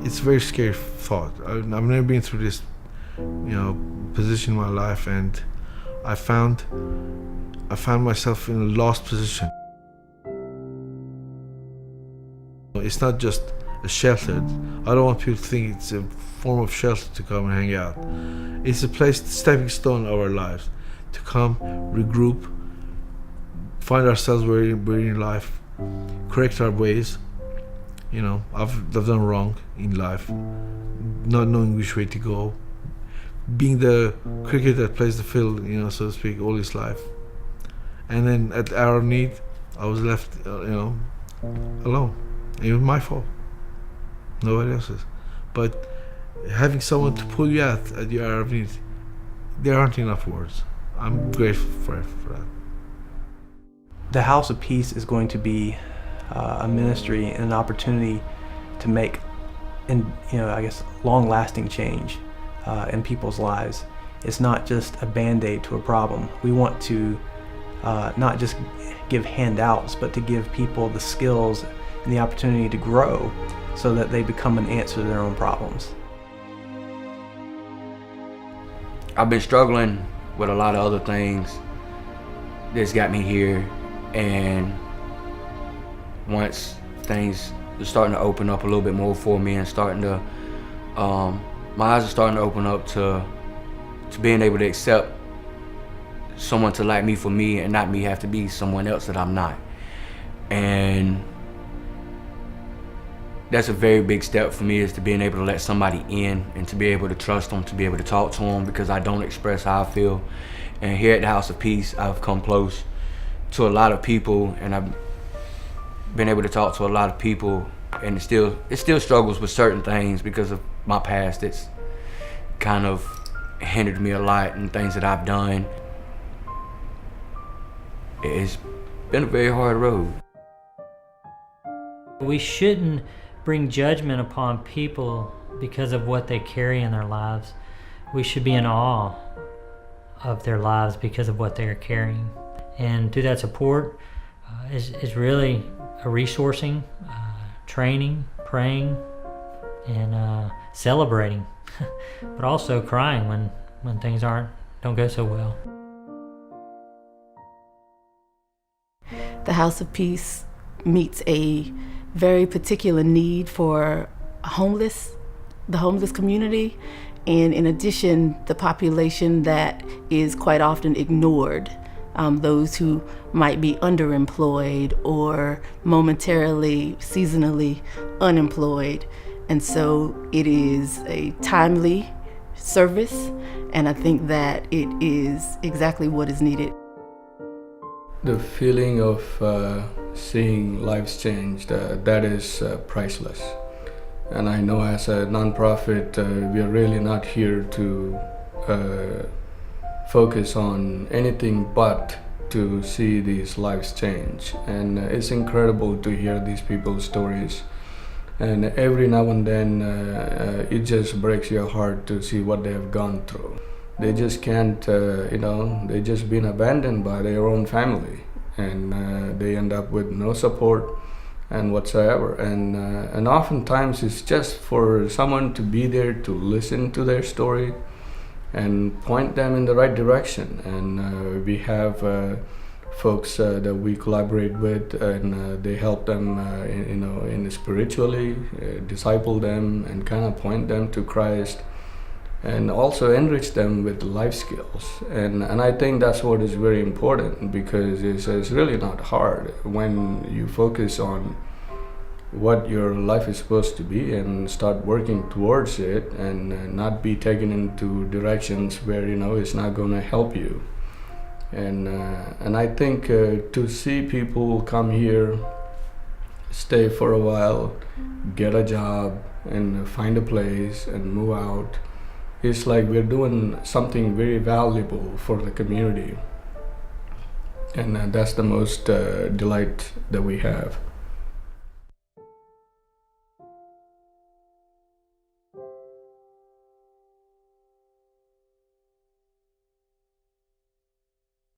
it's a very scary thought. I've never been through this, position in my life, and I found myself in a lost position. It's not just a shelter. I don't want people to think it's a form of shelter to come and hang out. It's a place, stepping stone of our lives, to come, regroup, find ourselves where we're in life, correct our ways. I've done wrong in life, not knowing which way to go, being the cricket that plays the field, so to speak, all his life. And then at hour of need, I was left, alone. It was my fault, nobody else's. But having someone to pull you out at your hour of need, there aren't enough words. I'm grateful for that. The House of Peace is going to be a ministry and an opportunity to make, long-lasting change in people's lives. It's not just a band-aid to a problem. We want to not just give handouts, but to give people the skills and the opportunity to grow so that they become an answer to their own problems. I've been struggling with a lot of other things that's got me here, and once things are starting to open up a little bit more for me and starting to, my eyes are starting to open up to being able to accept someone to like me for me and not me have to be someone else that I'm not. And that's a very big step for me, is to being able to let somebody in and to be able to trust them, to be able to talk to them, because I don't express how I feel. And here at the House of Peace, I've come close to a lot of people, and I've been able to talk to a lot of people, and it still struggles with certain things because of my past. It's kind of hindered me a lot in things that I've done. It's been a very hard road. We shouldn't bring judgment upon people because of what they carry in their lives. We should be in awe of their lives because of what they are carrying. And through that support is really a resourcing, training, praying, and celebrating, but also crying when things don't go so well. The House of Peace meets a very particular need for the homeless community, and in addition, the population that is quite often ignored, those who might be underemployed or momentarily, seasonally unemployed. And so it is a timely service, and I think that it is exactly what is needed. The feeling of seeing lives changed, that is priceless. And I know as a nonprofit, we are really not here to focus on anything but to see these lives change. And it's incredible to hear these people's stories. And every now and then, it just breaks your heart to see what they have gone through. They just can't, they just been abandoned by their own family, and they end up with no support and whatsoever. And oftentimes it's just for someone to be there to listen to their story and point them in the right direction. And we have folks that we collaborate with, and they help them, spiritually, disciple them, and kind of point them to Christ, and also enrich them with life skills. And I think that's what is very important, because it's really not hard when you focus on what your life is supposed to be and start working towards it, and not be taken into directions where it's not going to help you. And I think to see people come here, stay for a while, get a job, and find a place and move out, it's like we're doing something very valuable for the community. And that's the most delight that we have.